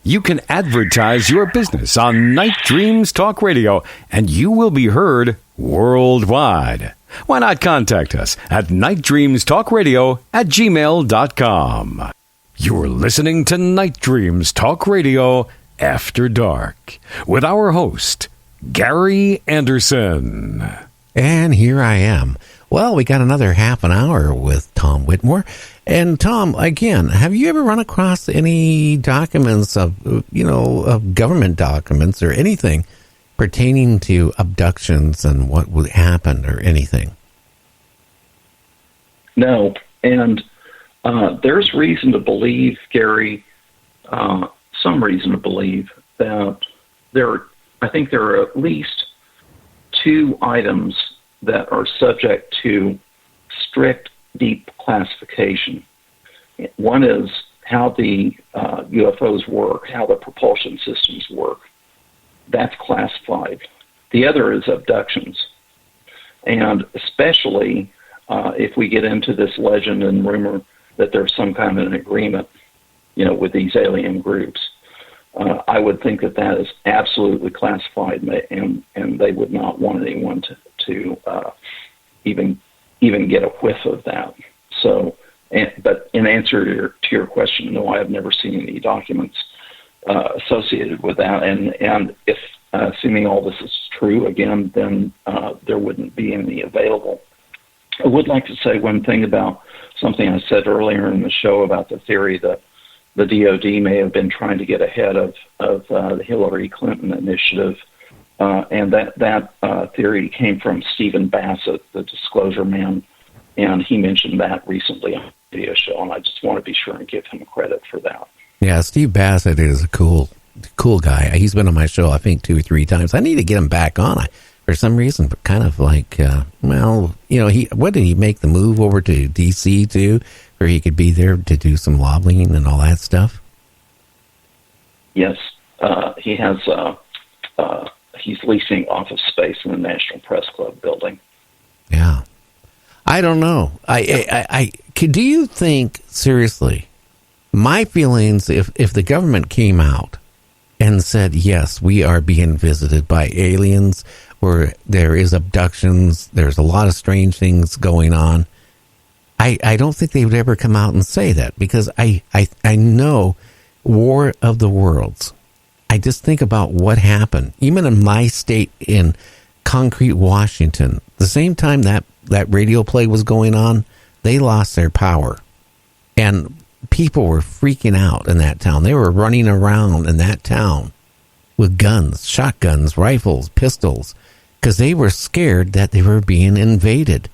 You can advertise your business on Night Dreams Talk Radio, and you will be heard worldwide. Why not contact us at nightdreamstalkradio@gmail.com. You're listening to Night Dreams Talk Radio After Dark with our host, Gary Anderson. And here I am. Well, we got another half an hour with Tom Witmore. And Tom, again, have you ever run across any documents of government documents or anything pertaining to abductions and what would happen or anything? No. And there's reason to believe, Gary, some reason to believe that I think there are at least two items that are subject to strict, deep classification. One is how the UFOs work, how the propulsion systems work. That's classified. The other is abductions. And especially if we get into this legend and rumor that there's some kind of an agreement, with these alien groups, I would think that is absolutely classified, and they would not want anyone to even get a whiff of that. So, but in answer to your question, no, I have never seen any documents associated with that. And if assuming all this is true, again, then there wouldn't be any available. I would like to say one thing about something I said earlier in the show about the theory that the DOD may have been trying to get ahead of the Hillary Clinton initiative. And that theory came from Stephen Bassett, the Disclosure Man, and he mentioned that recently on a video show, and I just want to be sure and give him credit for that. Yeah, Steve Bassett is a cool guy. He's been on my show, I think, 2 or 3 times. I need to get him back on. For some reason, but kind of like, what did he make the move over to D.C. to, where he could be there to do some lobbying and all that stuff? Yes, he has. He's leasing office space in the National Press Club building. Yeah, I don't know. Do you think, seriously, my feelings, if the government came out and said, yes, we are being visited by aliens, where there is abductions, there's a lot of strange things going on, I don't think they would ever come out and say that, because I know War of the Worlds. I just think about what happened, even in my state in Concrete, Washington. The same time that radio play was going on, they lost their power. And people were freaking out in that town. They were running around in that town with guns, shotguns, rifles, pistols, because they were scared that they were being invaded.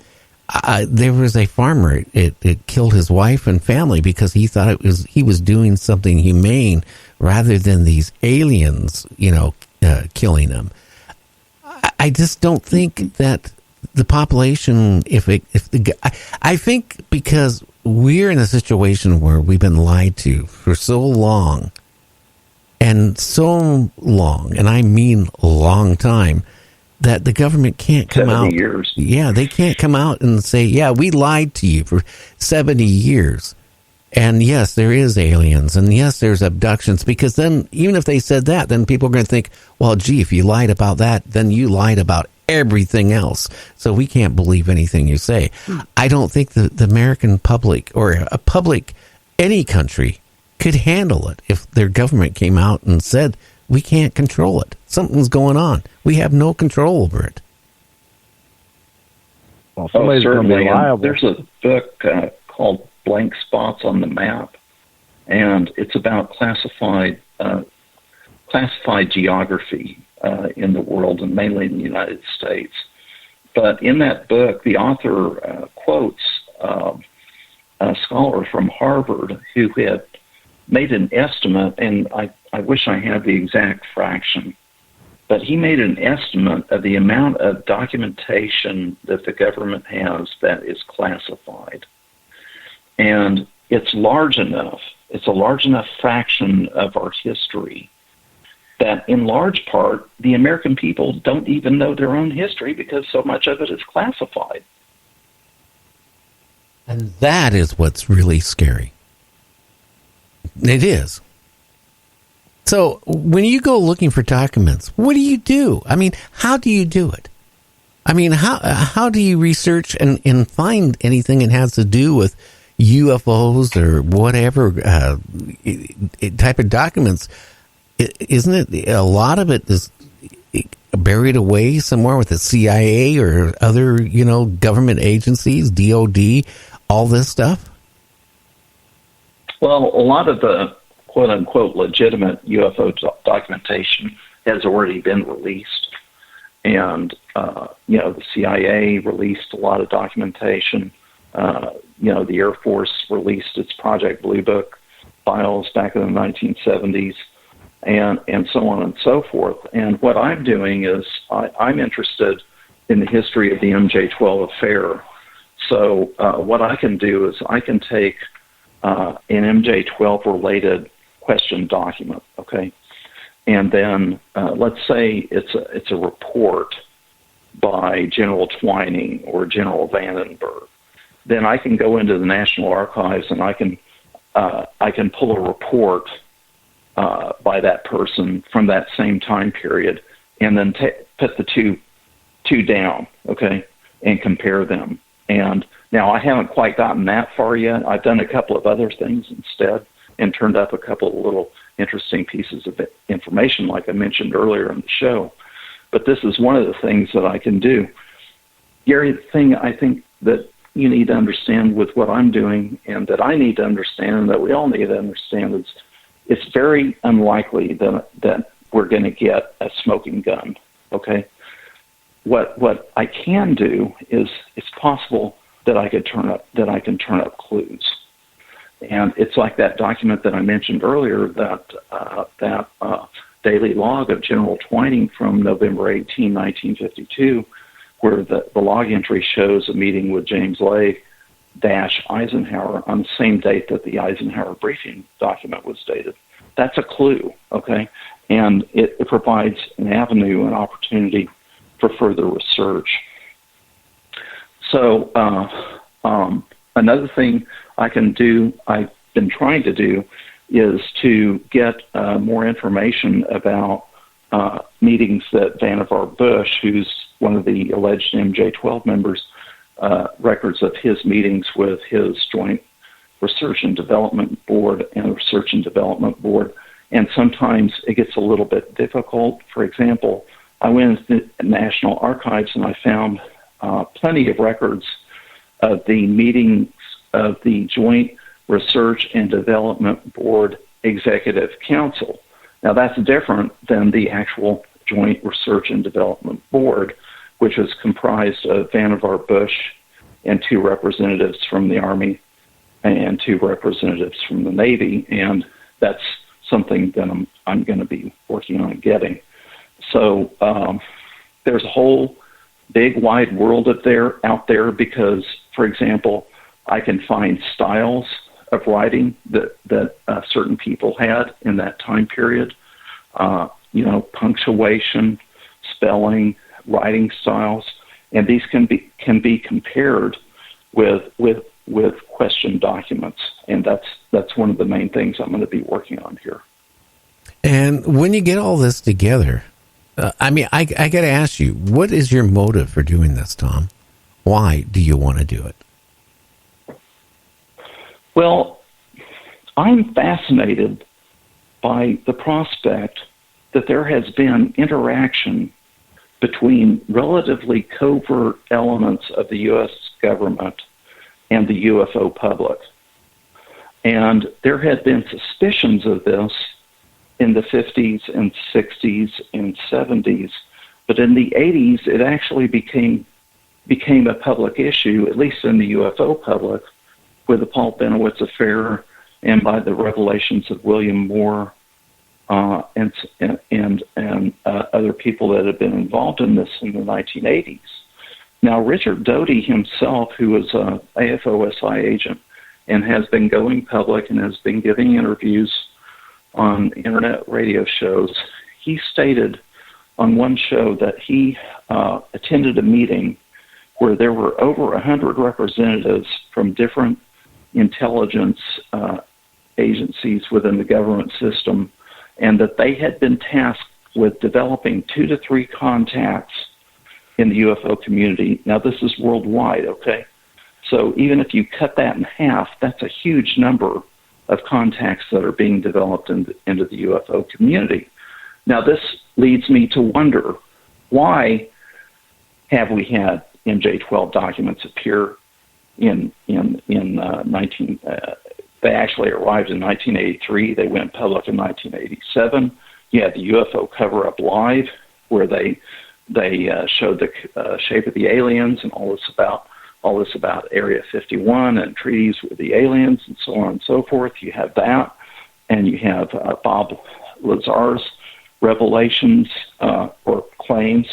There was a farmer, it killed his wife and family because he thought he was doing something humane rather than these aliens, killing them. I just don't think that the population, I think because we're in a situation where we've been lied to for so long, and I mean a long time, that the government can't come 70 out. Years. Yeah, they can't come out and say, yeah, we lied to you for 70 years. And yes, there is aliens, and yes, there's abductions, because then even if they said that, then people are going to think, well, gee, if you lied about that, then you lied about everything else. So we can't believe anything you say. I don't think the American public or a public, any country, could handle it if their government came out and said, we can't control it. Something's going on. We have no control over it. Well, somebody's going to be liable. There's a book called Blank Spots on the Map, and it's about classified geography in the world, and mainly in the United States. But in that book, the author quotes a scholar from Harvard who had made an estimate, and I wish I had the exact fraction, but he made an estimate of the amount of documentation that the government has that is classified. And it's large enough, it's a large enough fraction of our history that in large part, the American people don't even know their own history because so much of it is classified. And that is what's really scary. It is. So when you go looking for documents, what do you do? I mean, how do you do it? I mean, how do you research and find anything that has to do with UFOs or whatever type of documents? Isn't it a lot of it is buried away somewhere with the CIA or other, government agencies, DOD, all this stuff? Well, a lot of the quote-unquote legitimate UFO documentation has already been released. And, the CIA released a lot of documentation. The Air Force released its Project Blue Book files back in the 1970s, and so on and so forth. And what I'm doing is I'm interested in the history of the MJ-12 affair. So what I can do is I can take an MJ-12 related question document, okay? And then let's say it's a report by General Twining or General Vandenberg. Then I can go into the National Archives and I can pull a report by that person from that same time period, and then put the two down, okay, and compare them. And now I haven't quite gotten that far yet. I've done a couple of other things instead and turned up a couple of little interesting pieces of information, like I mentioned earlier in the show. But this is one of the things that I can do. Gary, the thing I think that you need to understand with what I'm doing, and that I need to understand, and that we all need to understand, is it's very unlikely that we're going to get a smoking gun, okay? What I can do is it's possible that I can turn up clues. And it's like that document that I mentioned earlier, that daily log of General Twining from November 18, 1952, where the log entry shows a meeting with James Lake Eisenhower on the same date that the Eisenhower briefing document was dated. That's a clue, okay? And it provides an avenue, an opportunity for further research. So another thing I can do, I've been trying to do, is to get more information about meetings that Vannevar Bush, who's one of the alleged MJ-12 members, records of his meetings with his Joint Research and Development Board and Research and Development Board. And sometimes it gets a little bit difficult. For example, I went into the National Archives and I found plenty of records of the meetings of the Joint Research and Development Board Executive Council. Now, that's different than the actual Joint Research and Development Board, which was comprised of Vannevar Bush and 2 representatives from the Army and 2 representatives from the Navy, and that's something that I'm going to be working on getting. So there's a whole big wide world out there because, for example, I can find styles of writing that certain people had in that time period. Punctuation, spelling, writing styles, and these can be compared with question documents, and that's one of the main things I'm going to be working on here. And when you get all this together, I got to ask you, what is your motive for doing this, Tom? Why do you want to do it? Well, I'm fascinated by the prospect that there has been interaction between relatively covert elements of the U.S. government and the UFO public. And there had been suspicions of this in the 50s and 60s and 70s, but in the 80s it actually became a public issue, at least in the UFO public, with the Paul Benowitz affair and by the revelations of William Moore and other people that had been involved in this in the 1980s. Now, Richard Doty himself, who was an AFOSI agent and has been going public and has been giving interviews on internet radio shows, he stated on one show that he attended a meeting where there were over 100 representatives from different intelligence agencies within the government system, and that they had been tasked with developing 2 to 3 contacts in the UFO community. Now, this is worldwide, okay? So even if you cut that in half, that's a huge number of contacts that are being developed into the UFO community. Now, this leads me to wonder, why have we had MJ-12 documents appear in 19... They actually arrived in 1983. They went public in 1987. You had the UFO cover-up live, where they showed the shape of the aliens and all this about Area 51 and treaties with the aliens and so on and so forth. You have that, and you have Bob Lazar's revelations or claims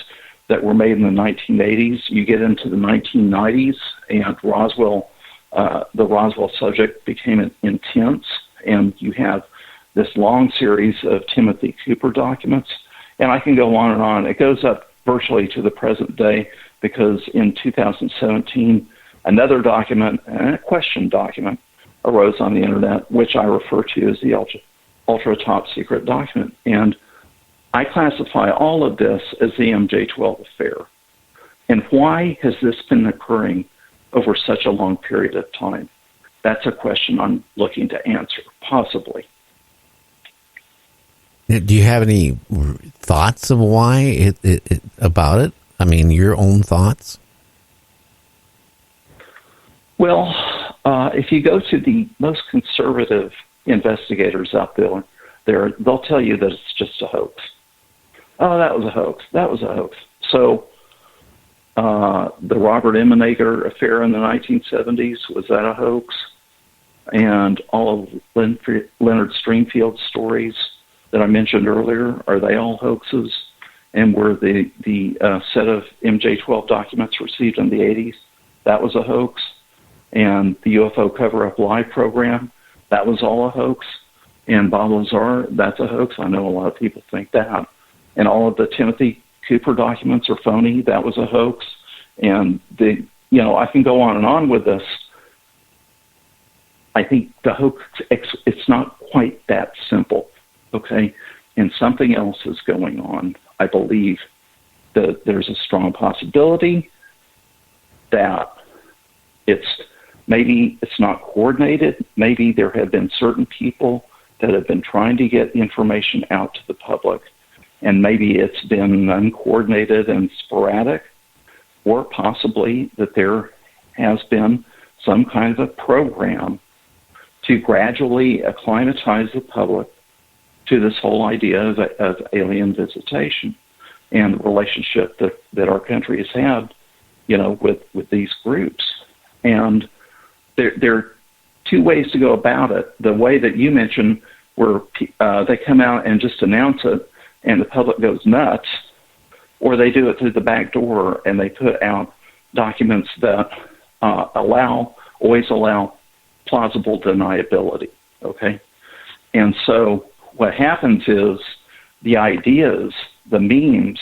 that were made in the 1980s. You get into the 1990s, and the Roswell subject became intense, and you have this long series of Timothy Cooper documents, and I can go on and on. It goes up virtually to the present day, because in 2017, another document, a question document, arose on the internet, which I refer to as the ultra top secret document. And I classify all of this as the MJ-12 affair. And why has this been occurring over such a long period of time? That's a question I'm looking to answer, possibly. Do you have any thoughts of why about it? I mean, your own thoughts? Well, if you go to the most conservative investigators out there, they'll tell you that it's just a hoax. Oh, that was a hoax. That was a hoax. So the Robert Emenager affair in the 1970s, was that a hoax? And all of Leonard Stringfield's stories that I mentioned earlier, are they all hoaxes? And were the set of MJ-12 documents received in the 80s, that was a hoax? And the UFO cover-up live program, that was all a hoax? And Bob Lazar, that's a hoax? I know a lot of people think that. And all of the Timothy Cooper documents are phony, that was a hoax? And I can go on and on with this. I think the hoax, it's not quite that simple, okay? And something else is going on. I believe that there's a strong possibility that maybe it's not coordinated. Maybe there have been certain people that have been trying to get information out to the public, and maybe it's been uncoordinated and sporadic, or possibly that there has been some kind of a program to gradually acclimatize the public to this whole idea of alien visitation and the relationship that our country has had, with these groups. And there are two ways to go about it. The way that you mentioned, where they come out and just announce it and the public goes nuts, or they do it through the back door and they put out documents that always allow plausible deniability, okay? And so what happens is the ideas, the memes,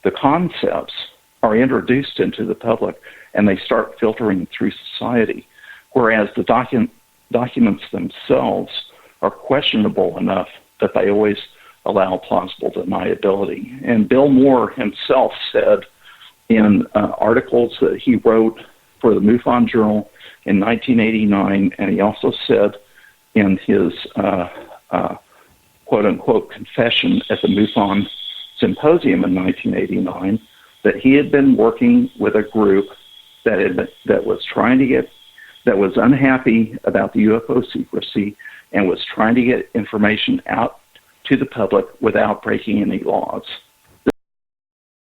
the concepts are introduced into the public, and they start filtering through society, whereas the documents themselves are questionable enough that they always allow plausible deniability. And Bill Moore himself said in articles that he wrote for the MUFON Journal in 1989, and he also said in his quote-unquote confession at the MUFON Symposium in 1989, that he had been working with a group that was unhappy about the UFO secrecy and was trying to get information out to the public without breaking any laws.